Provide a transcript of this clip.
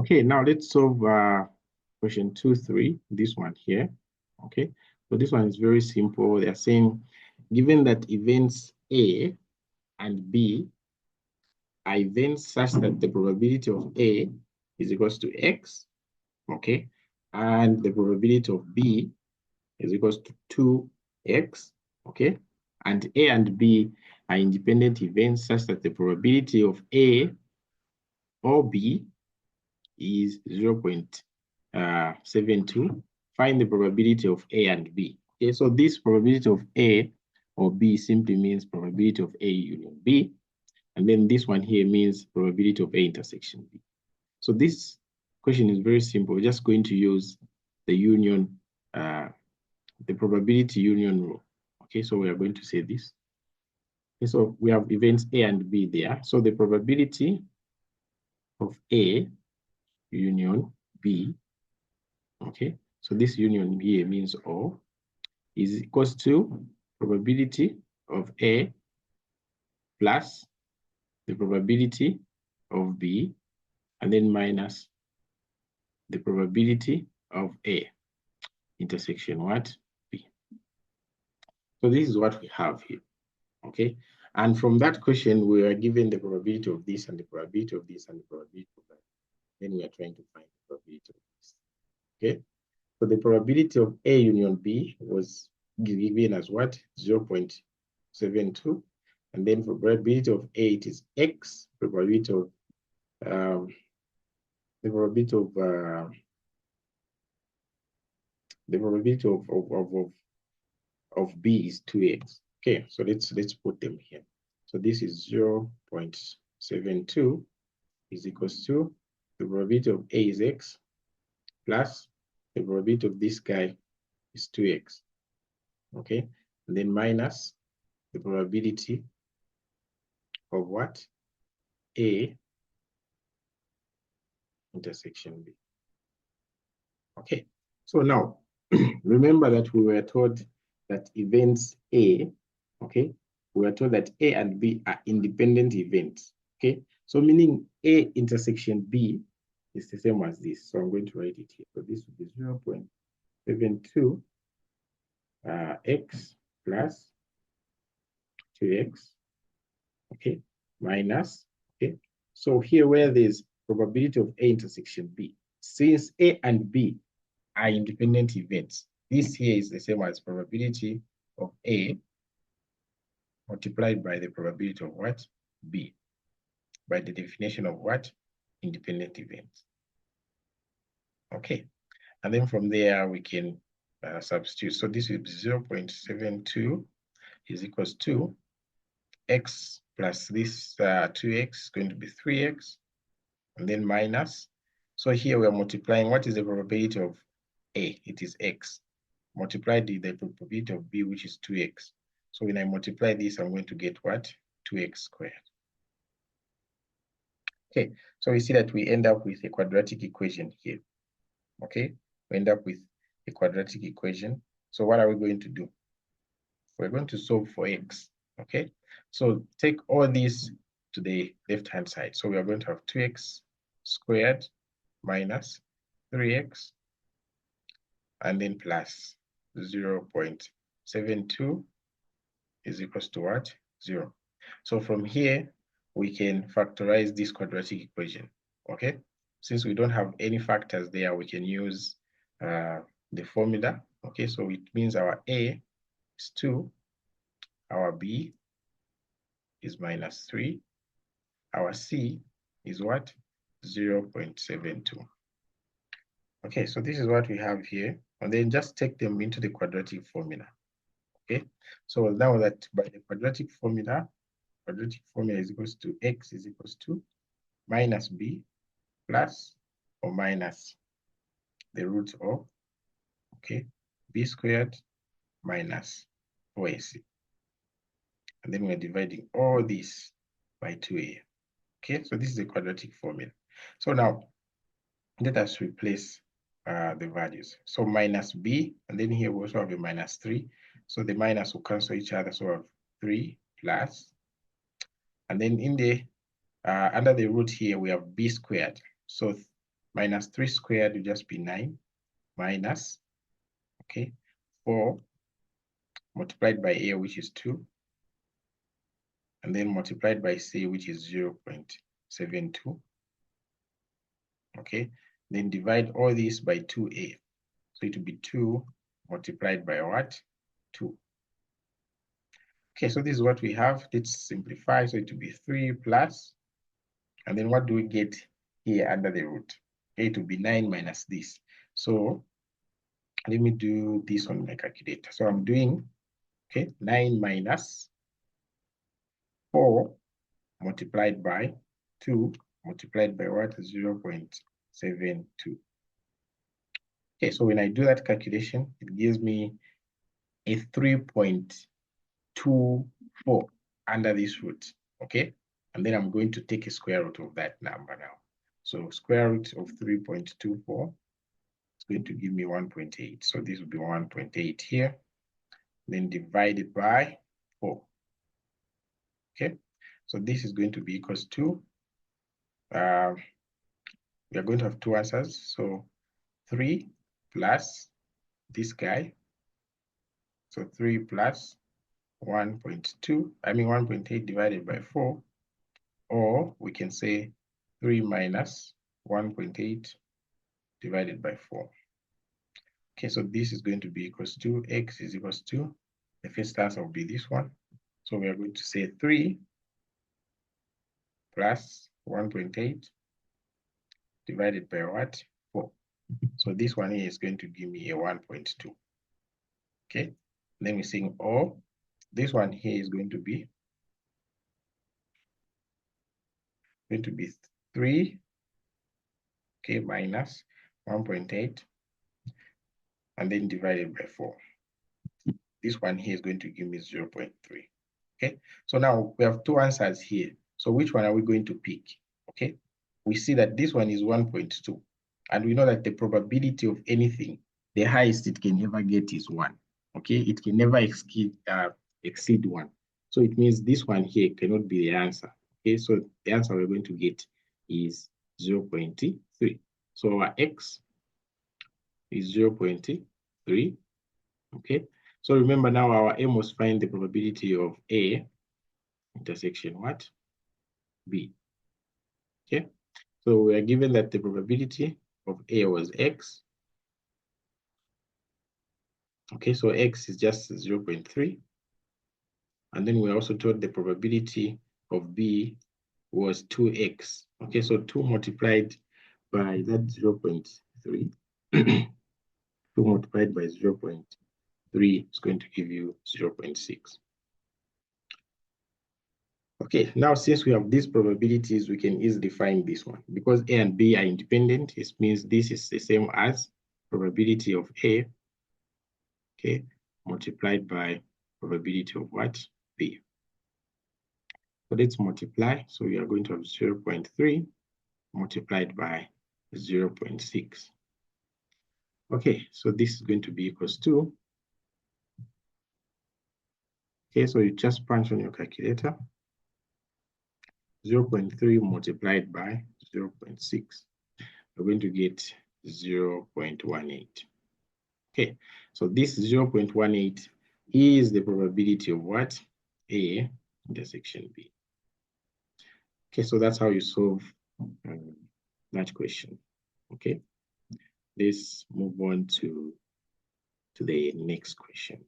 Okay, now let's solve question 2-3, this one here. Okay, so this one is very simple. They're saying, given that events A and B are events such that the probability of A is equals to X, okay, and the probability of B is equals to 2X, okay, and A and B are independent events such that the probability of A or B is 0.72. Find the probability of A and B. Okay, so this probability of A or B simply means probability of A union B. And then this one here means probability of A intersection B. So this question is very simple. We're just going to use the union, the probability union rule. Okay, so we are going to say this. Okay, so we have events A and B there. So the probability of A union B, okay, so this union here means O, is equals to probability of A plus the probability of B, and then minus the probability of A intersection what? B. So this is what we have here, okay? And from that question, we are given the probability of this and the probability of this and the probability of that. Then we are trying to find the probability of this, okay? So the probability of A union B was given as what? 0.72. And then for probability of A, it is X. Probability of the probability of B is 2X. Okay, so let's put them here. So this is 0.72 is equals to the probability of A is X plus the probability of this guy is 2X. Okay, and then minus the probability of what? A intersection B. Okay, so now remember that we were told that events A, okay, we were told that A and B are independent events. Okay, so meaning A intersection B is the same as this. So I'm going to write it here. So this would be 0.72 X plus 2X, okay, minus, okay. So here where there's probability of A intersection B, since A and B are independent events, this here is the same as probability of A multiplied by the probability of what? B, by the definition of what? Independent events. Okay, and then from there we can substitute. So this is 0.72 is equals to X plus this 2X is going to be 3X, and then minus. So here we are multiplying. What is the probability of A? It is X. Multiplied the probability of B, which is 2X. So when I multiply this, I'm going to get what? 2X squared. Okay, so we see that we end up with a quadratic equation here. Okay, we end up with a quadratic equation. So what are we going to do? We're going to solve for X. Okay, so take all these to the left-hand side. So we are going to have 2X squared minus 3X and then plus 0.72 is equals to what? 0. So from here, we can factorize this quadratic equation, okay? Since we don't have any factors there, we can use the formula, okay? So it means our A is 2, our B is minus 3, our C is what? 0.72. Okay, so this is what we have here, and then just take them into the quadratic formula. Okay, so now that by the quadratic formula is equals to X is equals to minus B plus or minus the root of, okay, B squared minus 4AC. And then we're dividing all this by 2A. Okay, so this is the quadratic formula. So now let us replace the values. So minus B, and then here we also have a minus 3. So the minus will cancel each other. So we have 3 plus, and then in the under the root here we have B squared. So minus 3 squared will just be 9 minus, okay, 4 multiplied by A, which is 2, and then multiplied by C, which is 0.72. Okay, then divide all this by 2A. So it will be 2 multiplied by what? 2. Okay, so this is what we have. Let's simplify. So it will be 3 plus, and then what do we get here under the root? Okay, it will be 9 minus this. So let me do this on my calculator. So I'm doing, okay, 9 minus 4 multiplied by 2 multiplied by what? 0.72. Okay, so when I do that calculation, it gives me a 3.24 under this root, okay? And then I'm going to take a square root of that number now. So square root of 3.24 is going to give me 1.8. So this will be 1.8 here, then divided by 4. Okay, so this is going to be equals to, we are going to have two answers. So 3 plus this guy. So 3 plus 1.2, I mean 1.8 divided by 4, or we can say 3 minus 1.8 divided by 4. Okay, so this is going to be equals to, x is equals to, the first answer will be this one. So we are going to say 3 plus 1.8 divided by what? 4. So this one here is going to give me a 1.2. Okay, then we're saying, or this one here is going to be 3, okay, minus 1.8, and then divided by 4. This one here is going to give me 0.3. Okay, so now we have two answers here. So which one are we going to pick? Okay, we see that this one is 1.2, and we know that the probability of anything, the highest it can ever get is 1. Okay, it can never exceed 1. So it means this one here cannot be the answer. Okay, so the answer we're going to get is 0.3. So our x is 0.3. Okay, so remember now our aim was find the probability of A intersection what? B. Okay, so we are given that the probability of A was x. Okay, so x is just 0.3. And then we're also told the probability of B was 2x. Okay, so 2 multiplied by that 0.3. 2 multiplied by 0.3 is going to give you 0.6. Okay, now since we have these probabilities, we can easily find this one. Because A and B are independent, it means this is the same as probability of A, okay, multiplied by probability of what? B. So let's multiply. So we are going to have 0.3 multiplied by 0.6. Okay, so this is going to be equals to, okay, so you just punch on your calculator, 0.3 multiplied by 0.6. We're going to get 0.18. Okay, so this 0.18 is the probability of what? A intersection B. Okay, so that's how you solve that question. Okay, let's move on to the next question.